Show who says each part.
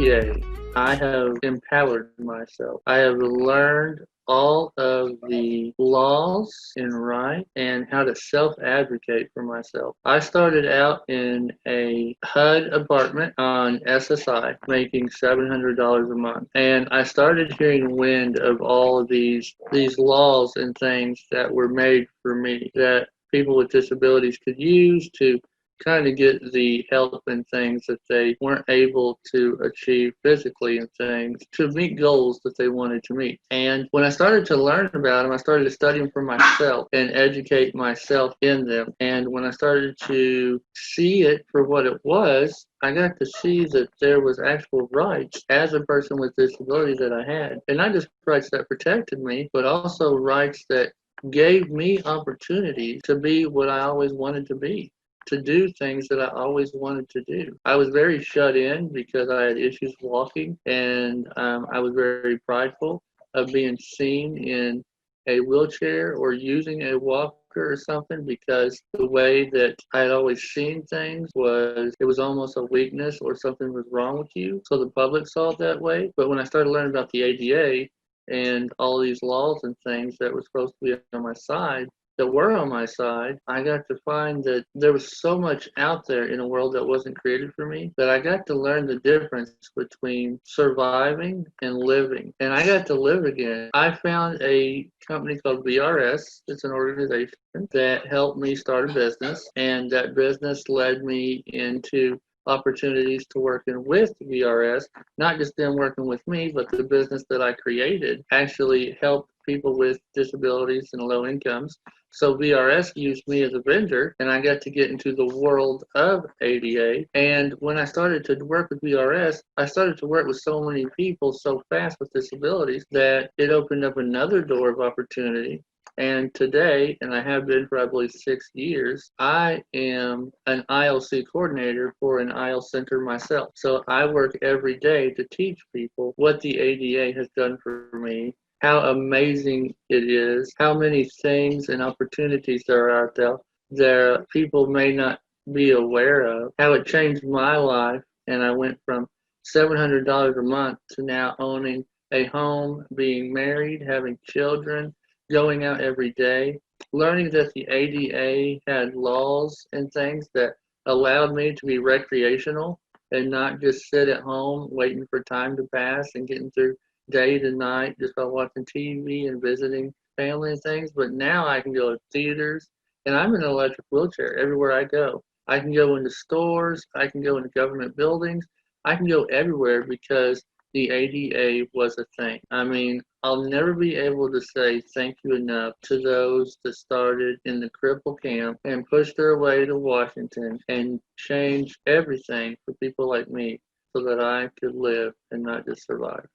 Speaker 1: ADA, I have empowered myself. I have learned all of the laws and rights and how to self-advocate for myself. I started out in a HUD apartment on SSI, making $700 a month. And I started hearing wind of all of these laws and things that were made for me that people with disabilities could use to kind of get the help and things that they weren't able to achieve physically and things to meet goals that they wanted to meet. And when I started to learn about them, I started to study them for myself and educate myself in them. And when I started to see it for what it was, I got to see that there was actual rights as a person with disability that I had. And not just rights that protected me, but also rights that gave me opportunities to be what I always wanted to be, to do things that I always wanted to do. I was very shut in because I had issues walking, and I was very prideful of being seen in a wheelchair or using a walker or something, because the way that I had always seen things was it was almost a weakness or something was wrong with you. So the public saw it that way. But when I started learning about the ADA and all these laws and things that were supposed to be on my side, that were on my side, I got to find that there was so much out there in a world that wasn't created for me, that I got to learn the difference between surviving and living. And I got to live again. I found a company called VRS. It's an organization that helped me start a business, and that business led me into opportunities to working with VRS, not just them working with me, but the business that I created actually helped people with disabilities and low incomes. So VRS used me as a vendor, and I got to get into the world of ADA. And when I started to work with VRS, I started to work with so many people so fast with disabilities that it opened up another door of opportunity. And today, and I have been for, I believe, 6 years, I am an ILC coordinator for an IL center myself. So I work every day to teach people what the ADA has done for me, how amazing it is, how many things and opportunities there are out there that people may not be aware of, how it changed my life. And I went from $700 a month to now owning a home, being married, having children, going out every day, learning that the ADA had laws and things that allowed me to be recreational and not just sit at home waiting for time to pass and getting through day to night just by watching TV and visiting family and things. But now I can go to theaters, and I'm in an electric wheelchair everywhere I go. I can go into stores, I can go into government buildings, I can go everywhere because the ADA was a thing. I mean, I'll never be able to say thank you enough to those that started in the cripple camp and pushed their way to Washington and changed everything for people like me so that I could live and not just survive.